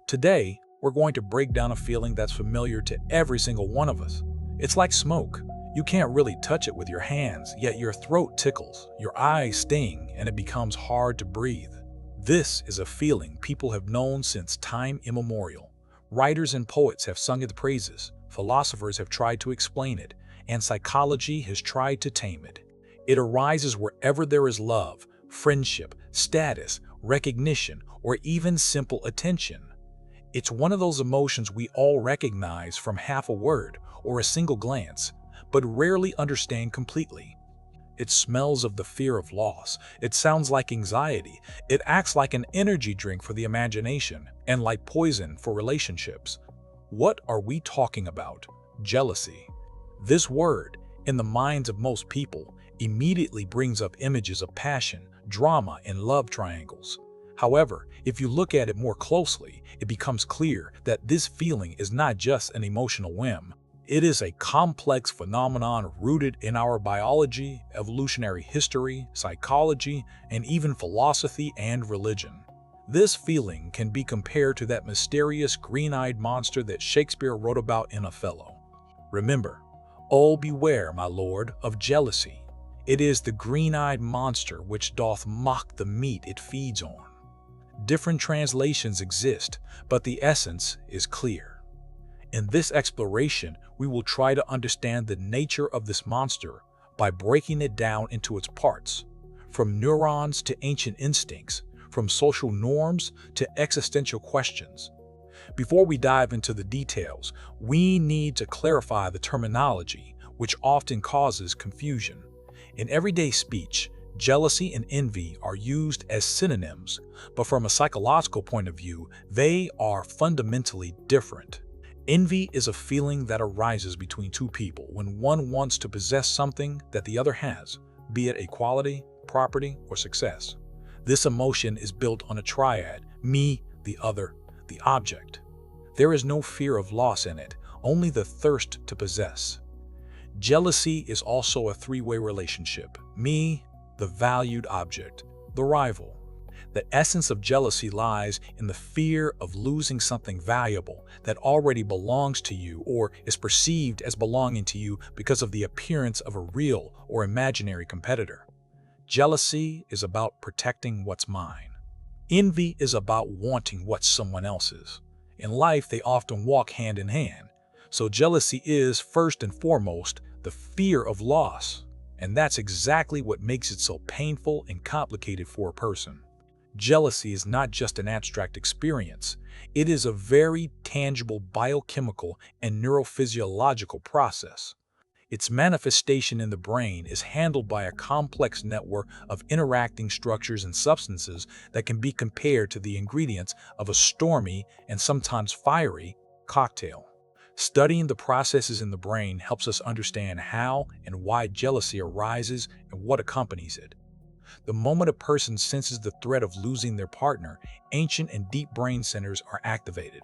Today, we're going to break down a feeling that's familiar to every single one of us. It's like smoke. You can't really touch it with your hands, yet your throat tickles, your eyes sting, and it becomes hard to breathe. This is a feeling people have known since time immemorial. Writers and poets have sung its praises, philosophers have tried to explain it, and psychology has tried to tame it. It arises wherever there is love, friendship, status, recognition, or even simple attention. It's one of those emotions we all recognize from half a word or a single glance, but rarely understand completely. It smells of the fear of loss. It sounds like anxiety. It acts like an energy drink for the imagination and like poison for relationships. What are we talking about? Jealousy. This word, in the minds of most people, immediately brings up images of passion, drama, and love triangles. However, if you look at it more closely, it becomes clear that this feeling is not just an emotional whim. It is a complex phenomenon rooted in our biology, evolutionary history, psychology, and even philosophy and religion. This feeling can be compared to that mysterious green-eyed monster that Shakespeare wrote about in Othello. Remember, "Oh, beware, my lord, of jealousy. It is the green-eyed monster which doth mock the meat it feeds on." Different translations exist, but the essence is clear. In this exploration, we will try to understand the nature of this monster by breaking it down into its parts, from neurons to ancient instincts, from social norms to existential questions. Before we dive into the details, we need to clarify the terminology, which often causes confusion. In everyday speech, jealousy and envy are used as synonyms, but from a psychological point of view, they are fundamentally different. Envy is a feeling that arises between two people when one wants to possess something that the other has, be it a quality, property, or success. This emotion is built on a triad: me, the other, the object. There is no fear of loss in it, only the thirst to possess. Jealousy is also a three-way relationship: me, the valued object, the rival. The essence of jealousy lies in the fear of losing something valuable that already belongs to you or is perceived as belonging to you because of the appearance of a real or imaginary competitor. Jealousy is about protecting what's mine. Envy is about wanting what's someone else's. In life, they often walk hand in hand. So jealousy is, first and foremost, the fear of loss. And that's exactly what makes it so painful and complicated for a person. Jealousy is not just an abstract experience. It is a very tangible biochemical and neurophysiological process. Its manifestation in the brain is handled by a complex network of interacting structures and substances that can be compared to the ingredients of a stormy and sometimes fiery cocktail. Studying the processes in the brain helps us understand how and why jealousy arises and what accompanies it. The moment a person senses the threat of losing their partner, ancient and deep brain centers are activated.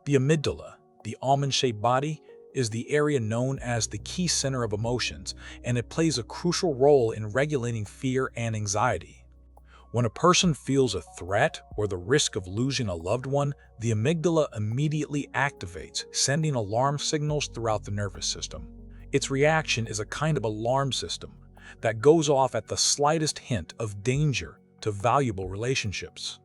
The amygdala, the almond-shaped body, is the area known as the key center of emotions, and it plays a crucial role in regulating fear and anxiety. When a person feels a threat or the risk of losing a loved one, the amygdala immediately activates, sending alarm signals throughout the nervous system. Its reaction is a kind of alarm system that goes off at the slightest hint of danger to valuable relationships.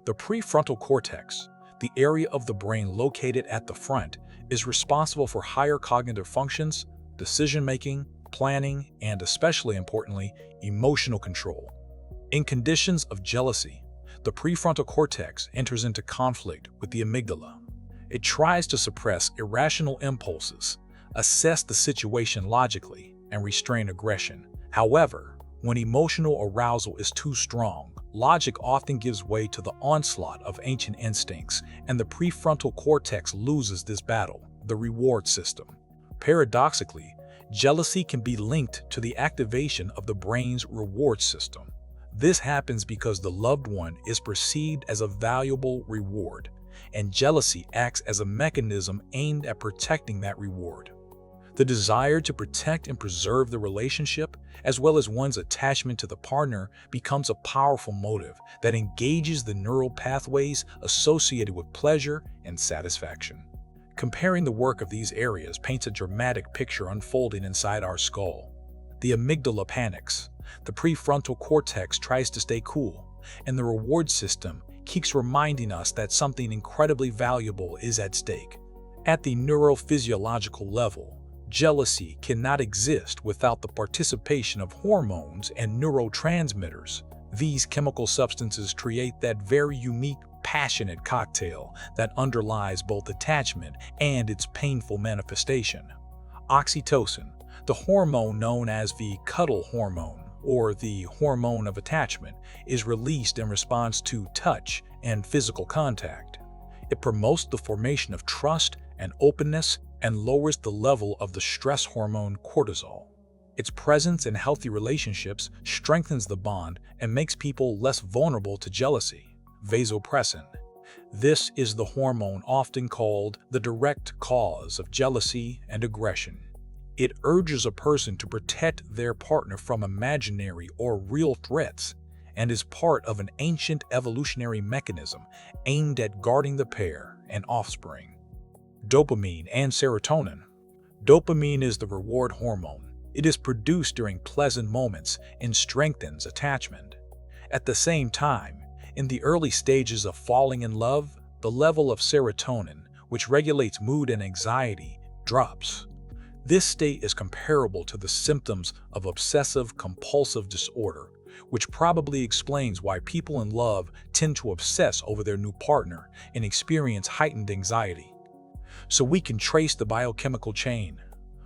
The prefrontal cortex, the area of the brain located at the front, is responsible for higher cognitive functions, decision-making, planning, and especially importantly, emotional control. In conditions of jealousy, the prefrontal cortex enters into conflict with the amygdala. It tries to suppress irrational impulses, assess the situation logically, and restrain aggression. However, when emotional arousal is too strong, logic often gives way to the onslaught of ancient instincts, and the prefrontal cortex loses this battle, the reward system. Paradoxically, jealousy can be linked to the activation of the brain's reward system. This happens because the loved one is perceived as a valuable reward, and jealousy acts as a mechanism aimed at protecting that reward. The desire to protect and preserve the relationship, as well as one's attachment to the partner, becomes a powerful motive that engages the neural pathways associated with pleasure and satisfaction. Comparing the work of these areas paints a dramatic picture unfolding inside our skull. The amygdala panics, the prefrontal cortex tries to stay cool, and the reward system keeps reminding us that something incredibly valuable is at stake. At the neurophysiological level, jealousy cannot exist without the participation of hormones and neurotransmitters. These chemical substances create that very unique, passionate cocktail that underlies both attachment and its painful manifestation. Oxytocin, the hormone known as the cuddle hormone, or the hormone of attachment, is released in response to touch and physical contact. It promotes the formation of trust and openness and lowers the level of the stress hormone cortisol. Its presence in healthy relationships strengthens the bond and makes people less vulnerable to jealousy. Vasopressin. This is the hormone often called the direct cause of jealousy and aggression. It urges a person to protect their partner from imaginary or real threats and is part of an ancient evolutionary mechanism aimed at guarding the pair and offspring. Dopamine and serotonin. Dopamine is the reward hormone. It is produced during pleasant moments and strengthens attachment. At the same time, in the early stages of falling in love, the level of serotonin, which regulates mood and anxiety, drops. This state is comparable to the symptoms of obsessive-compulsive disorder, which probably explains why people in love tend to obsess over their new partner and experience heightened anxiety. So we can trace the biochemical chain.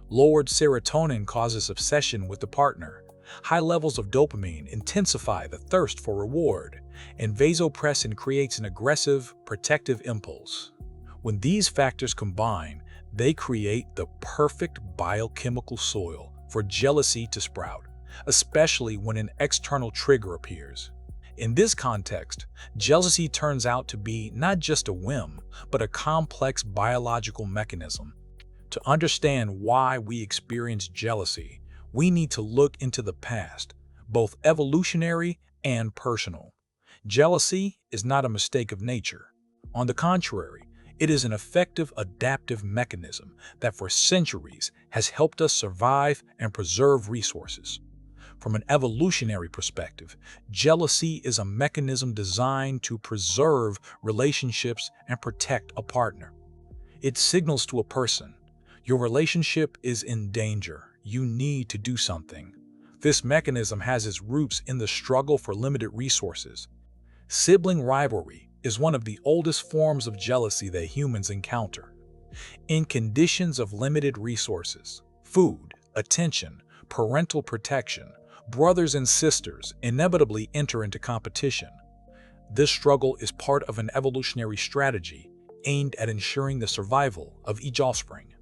Lowered serotonin causes obsession with the partner. High levels of dopamine intensify the thirst for reward, and vasopressin creates an aggressive, protective impulse. When these factors combine, they create the perfect biochemical soil for jealousy to sprout, especially when an external trigger appears. In this context, jealousy turns out to be not just a whim, but a complex biological mechanism. To understand why we experience jealousy, we need to look into the past, both evolutionary and personal. Jealousy is not a mistake of nature. On the contrary, it is an effective adaptive mechanism that for centuries has helped us survive and preserve resources. From an evolutionary perspective, jealousy is a mechanism designed to preserve relationships and protect a partner. It signals to a person, your relationship is in danger. You need to do something. This mechanism has its roots in the struggle for limited resources. Sibling rivalry is one of the oldest forms of jealousy that humans encounter. In conditions of limited resources, food, attention, parental protection, brothers and sisters inevitably enter into competition. This struggle is part of an evolutionary strategy aimed at ensuring the survival of each offspring.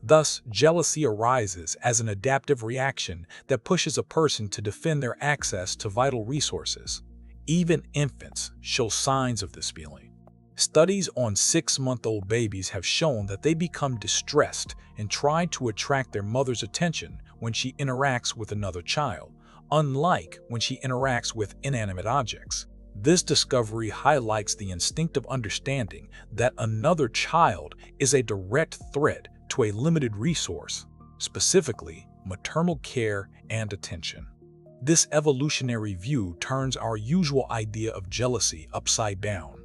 Thus, jealousy arises as an adaptive reaction that pushes a person to defend their access to vital resources. Even infants show signs of this feeling. Studies on 6-month-old babies have shown that they become distressed and try to attract their mother's attention when she interacts with another child, unlike when she interacts with inanimate objects. This discovery highlights the instinctive understanding that another child is a direct threat to a limited resource, specifically maternal care and attention. This evolutionary view turns our usual idea of jealousy upside down.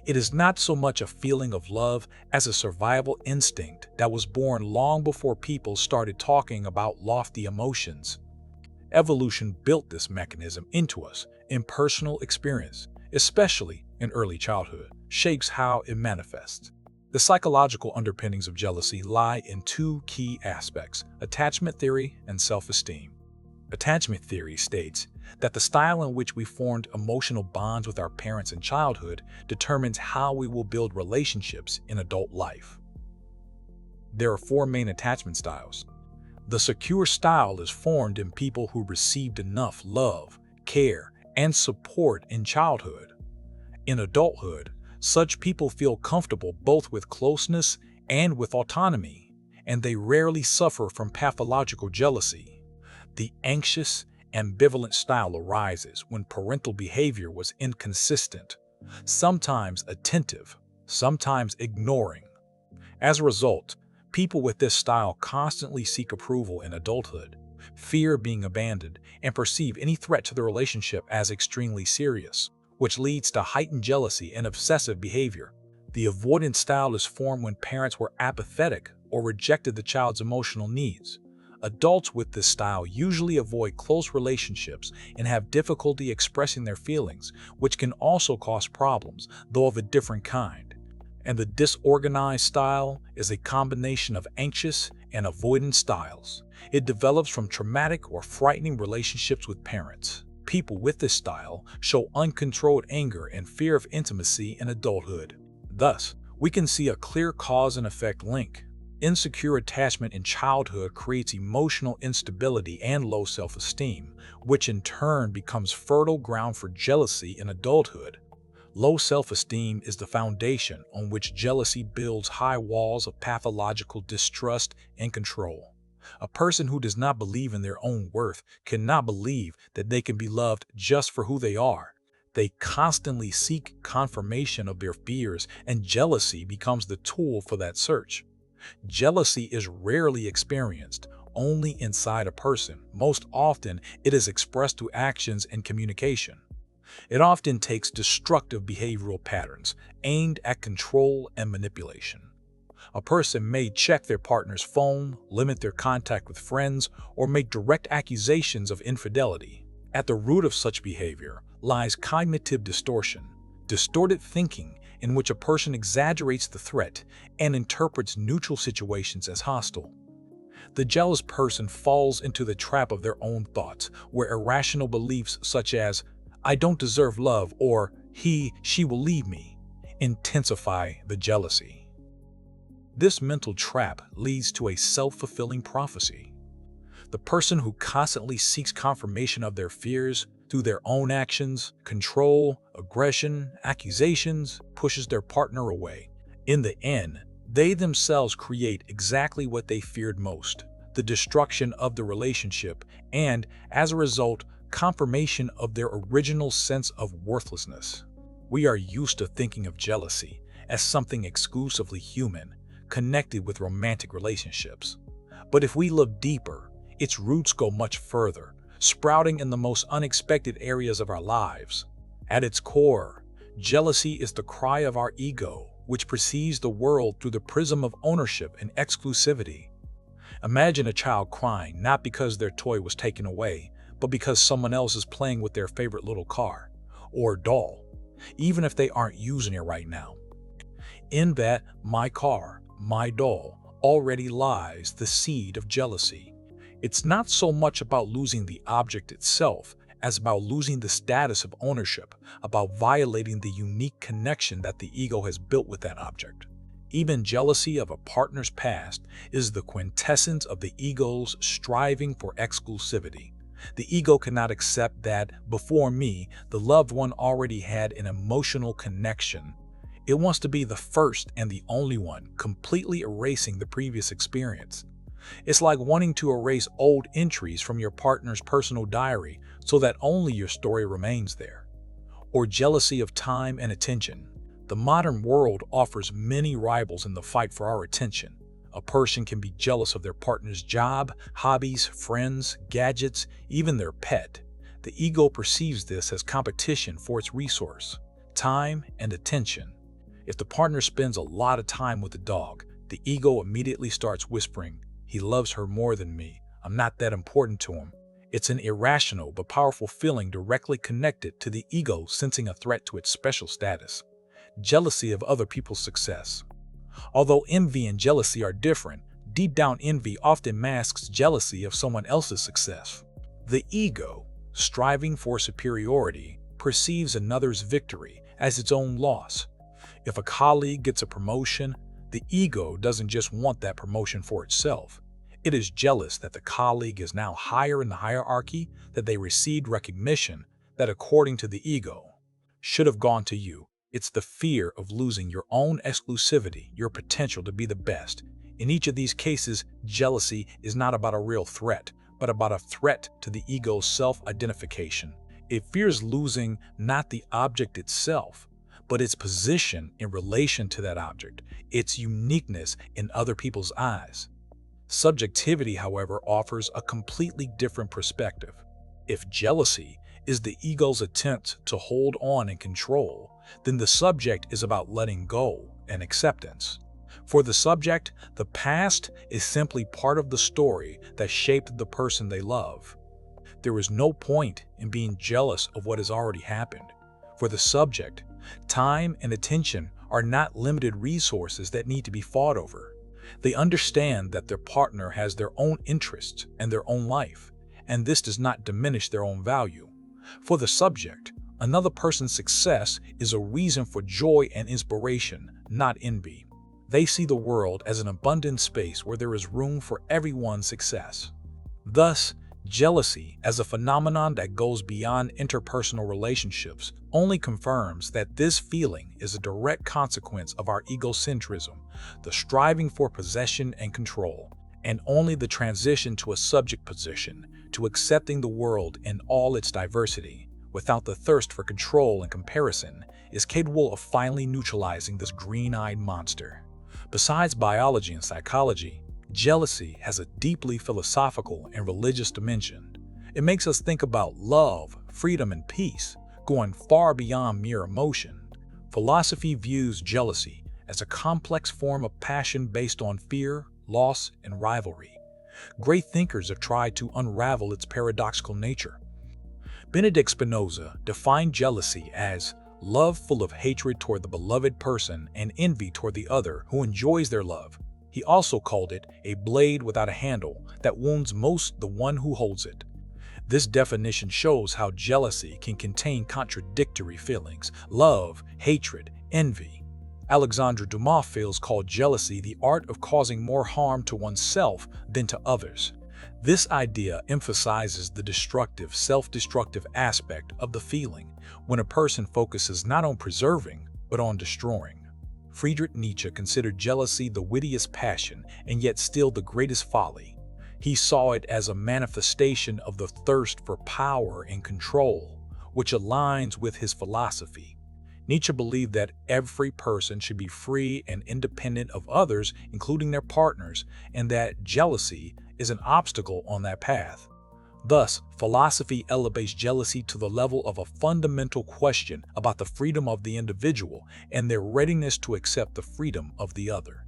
It is not so much a feeling of love as a survival instinct that was born long before people started talking about lofty emotions. Evolution built this mechanism into us in personal experience, especially in early childhood, shapes how it manifests. The psychological underpinnings of jealousy lie in two key aspects: attachment theory and self-esteem. Attachment theory states that the style in which we formed emotional bonds with our parents in childhood determines how we will build relationships in adult life. There are 4 main attachment styles. The secure style is formed in people who received enough love, care, and support in childhood. In adulthood, such people feel comfortable both with closeness and with autonomy, and they rarely suffer from pathological jealousy. The anxious, ambivalent style arises when parental behavior was inconsistent, sometimes attentive, sometimes ignoring. As a result, people with this style constantly seek approval in adulthood, fear being abandoned, and perceive any threat to the relationship as extremely serious, which leads to heightened jealousy and obsessive behavior. The avoidance style is formed when parents were apathetic or rejected the child's emotional needs. Adults with this style usually avoid close relationships and have difficulty expressing their feelings, which can also cause problems, though of a different kind. And the disorganized style is a combination of anxious and avoidant styles. It develops from traumatic or frightening relationships with parents. People with this style show uncontrolled anger and fear of intimacy in adulthood. Thus, we can see a clear cause and effect link. Insecure attachment in childhood creates emotional instability and low self-esteem, which in turn becomes fertile ground for jealousy in adulthood. Low self-esteem is the foundation on which jealousy builds high walls of pathological distrust and control. A person who does not believe in their own worth cannot believe that they can be loved just for who they are. They constantly seek confirmation of their fears, and jealousy becomes the tool for that search. Jealousy is rarely experienced only inside a person. Most often, it is expressed through actions and communication. It often takes destructive behavioral patterns aimed at control and manipulation. A person may check their partner's phone, limit their contact with friends, or make direct accusations of infidelity. At the root of such behavior lies cognitive distortion, distorted thinking in which a person exaggerates the threat and interprets neutral situations as hostile. The jealous person falls into the trap of their own thoughts, where irrational beliefs such as, "I don't deserve love," or she will leave me, intensify the jealousy. This mental trap leads to a self-fulfilling prophecy. The person who constantly seeks confirmation of their fears through their own actions, control, aggression, accusations, pushes their partner away. In the end, they themselves create exactly what they feared most, the destruction of the relationship, and, as a result, confirmation of their original sense of worthlessness. We are used to thinking of jealousy as something exclusively human, connected with romantic relationships. But if we look deeper, its roots go much further, sprouting in the most unexpected areas of our lives. At its core, jealousy is the cry of our ego, which perceives the world through the prism of ownership and exclusivity. Imagine a child crying not because their toy was taken away, but because someone else is playing with their favorite little car or doll, even if they aren't using it right now. In that "my car, my doll" already lies the seed of jealousy. It's not so much about losing the object itself as about losing the status of ownership, about violating the unique connection that the ego has built with that object. Even jealousy of a partner's past is the quintessence of the ego's striving for exclusivity. The ego cannot accept that, before me, the loved one already had an emotional connection. It wants to be the first and the only one, completely erasing the previous experience. It's like wanting to erase old entries from your partner's personal diary so that only your story remains there. Or jealousy of time and attention. The modern world offers many rivals in the fight for our attention. A person can be jealous of their partner's job, hobbies, friends, gadgets, even their pet. The ego perceives this as competition for its resource, time and attention. If the partner spends a lot of time with the dog, the ego immediately starts whispering, "He loves her more than me. I'm not that important to him." It's an irrational but powerful feeling directly connected to the ego sensing a threat to its special status. Jealousy of other people's success. Although envy and jealousy are different, deep down envy often masks jealousy of someone else's success. The ego, striving for superiority, perceives another's victory as its own loss. If a colleague gets a promotion, the ego doesn't just want that promotion for itself. It is jealous that the colleague is now higher in the hierarchy, that they received recognition that, according to the ego, should have gone to you. It's the fear of losing your own exclusivity, your potential to be the best. In each of these cases, jealousy is not about a real threat, but about a threat to the ego's self-identification. It fears losing not the object itself, but its position in relation to that object, its uniqueness in other people's eyes. Subjectivity, however, offers a completely different perspective. If jealousy is the ego's attempt to hold on and control, then the subject is about letting go and acceptance. For the subject, the past is simply part of the story that shaped the person they love. There is no point in being jealous of what has already happened. For the subject, time and attention are not limited resources that need to be fought over. They understand that their partner has their own interests and their own life, and this does not diminish their own value. For the subject, another person's success is a reason for joy and inspiration, not envy. They see the world as an abundant space where there is room for everyone's success. Thus, jealousy, as a phenomenon that goes beyond interpersonal relationships, only confirms that this feeling is a direct consequence of our egocentrism, the striving for possession and control, and only the transition to a subject position, to accepting the world in all its diversity, without the thirst for control and comparison, is capable of finally neutralizing this green-eyed monster. Besides biology and psychology, jealousy has a deeply philosophical and religious dimension. It makes us think about love, freedom, and peace, going far beyond mere emotion. Philosophy views jealousy as a complex form of passion based on fear, loss, and rivalry. Great thinkers have tried to unravel its paradoxical nature. Benedict Spinoza defined jealousy as love full of hatred toward the beloved person and envy toward the other who enjoys their love. He also called it a blade without a handle that wounds most the one who holds it. This definition shows how jealousy can contain contradictory feelings: love, hatred, envy. Alexandre Dumas called jealousy the art of causing more harm to oneself than to others. This idea emphasizes the destructive, self-destructive aspect of the feeling, when a person focuses not on preserving, but on destroying. Friedrich Nietzsche considered jealousy the wittiest passion and yet still the greatest folly. He saw it as a manifestation of the thirst for power and control, which aligns with his philosophy. Nietzsche believed that every person should be free and independent of others, including their partners, and that jealousy is an obstacle on that path. Thus, philosophy elevates jealousy to the level of a fundamental question about the freedom of the individual and their readiness to accept the freedom of the other.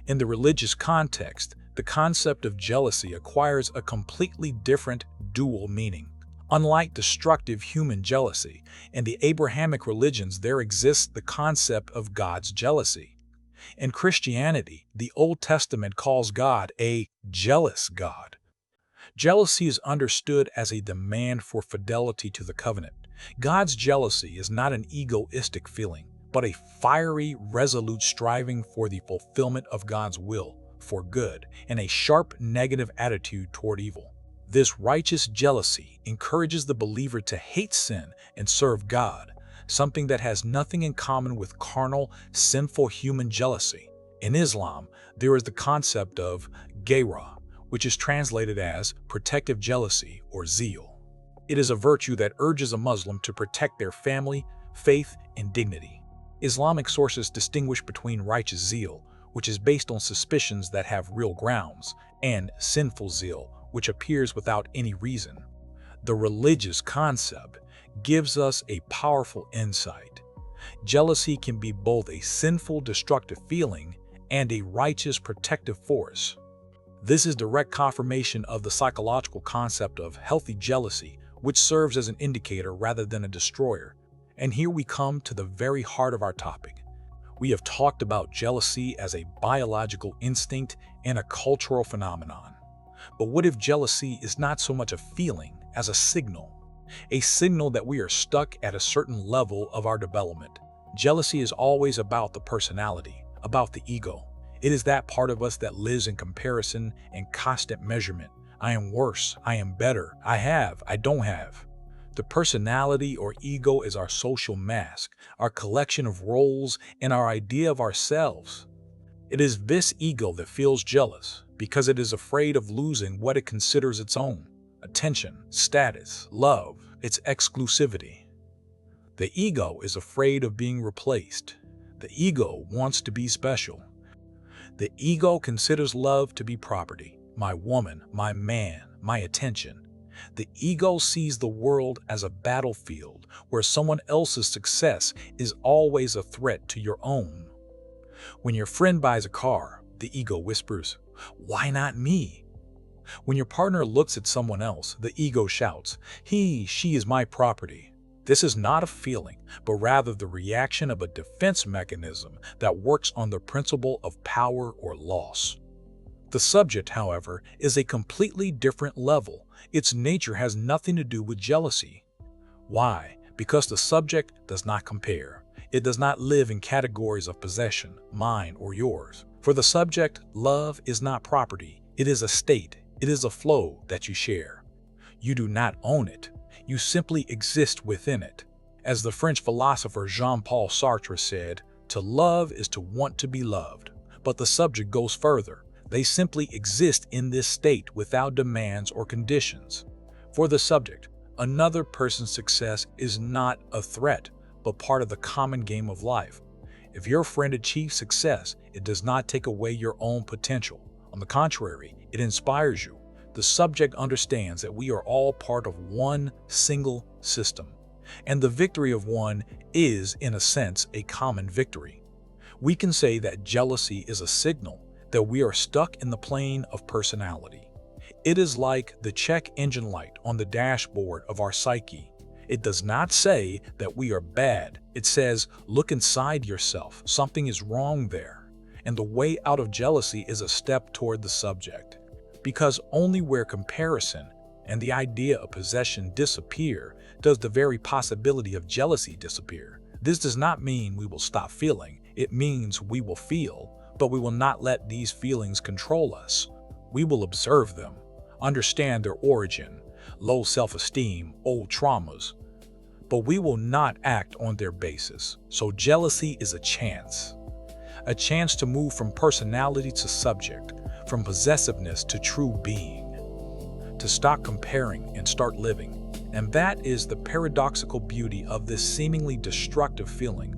In the religious context, the concept of jealousy acquires a completely different dual meaning. Unlike destructive human jealousy, in the Abrahamic religions there exists the concept of God's jealousy. In Christianity, the Old Testament calls God a jealous God. Jealousy is understood as a demand for fidelity to the covenant. God's jealousy is not an egoistic feeling, but a fiery, resolute striving for the fulfillment of God's will for good and a sharp negative attitude toward evil. This righteous jealousy encourages the believer to hate sin and serve God, something that has nothing in common with carnal, sinful human jealousy. In Islam, there is the concept of gaira, which is translated as protective jealousy or zeal. It is a virtue that urges a Muslim to protect their family, faith, and dignity. Islamic sources distinguish between righteous zeal, which is based on suspicions that have real grounds, and sinful zeal, which appears without any reason. The religious concept gives us a powerful insight. Jealousy can be both a sinful, destructive feeling and a righteous, protective force. This is direct confirmation of the psychological concept of healthy jealousy, which serves as an indicator rather than a destroyer. And here we come to the very heart of our topic. We have talked about jealousy as a biological instinct and a cultural phenomenon. But what if jealousy is not so much a feeling as a signal that we are stuck at a certain level of our development? Jealousy is always about the personality, about the ego. It is that part of us that lives in comparison and constant measurement. I am worse, I am better, I have, I don't have. The personality or ego is our social mask, our collection of roles, and our idea of ourselves. It is this ego that feels jealous because it is afraid of losing what it considers its own: attention, status, love, its exclusivity. The ego is afraid of being replaced. The ego wants to be special. The ego considers love to be property: my woman, my man, my attention. The ego sees the world as a battlefield where someone else's success is always a threat to your own. When your friend buys a car, the ego whispers, "Why not me?" When your partner looks at someone else, the ego shouts, she is my property." This is not a feeling, but rather the reaction of a defense mechanism that works on the principle of power or loss. The subject, however, is a completely different level. Its nature has nothing to do with jealousy. Why? Because the subject does not compare. It does not live in categories of possession, mine or yours. For the subject, love is not property. It is a state. It is a flow that you share. You do not own it. You simply exist within it. As the French philosopher Jean-Paul Sartre said, to love is to want to be loved. But the subject goes further. They simply exist in this state without demands or conditions. For the subject, another person's success is not a threat, but part of the common game of life. If your friend achieves success, it does not take away your own potential. On the contrary, it inspires you. The subject understands that we are all part of one single system, and the victory of one is, in a sense, a common victory. We can say that jealousy is a signal that we are stuck in the plane of personality. It is like the check engine light on the dashboard of our psyche. It does not say that we are bad. It says, look inside yourself. Something is wrong there. And the way out of jealousy is a step toward the subject. Because only where comparison and the idea of possession disappear does the very possibility of jealousy disappear. This does not mean we will stop feeling. It means we will feel, but we will not let these feelings control us. We will observe them, understand their origin, low self-esteem, old traumas, but we will not act on their basis. So jealousy is a chance to move from personality to subject, from possessiveness to true being, to stop comparing and start living. And that is the paradoxical beauty of this seemingly destructive feeling,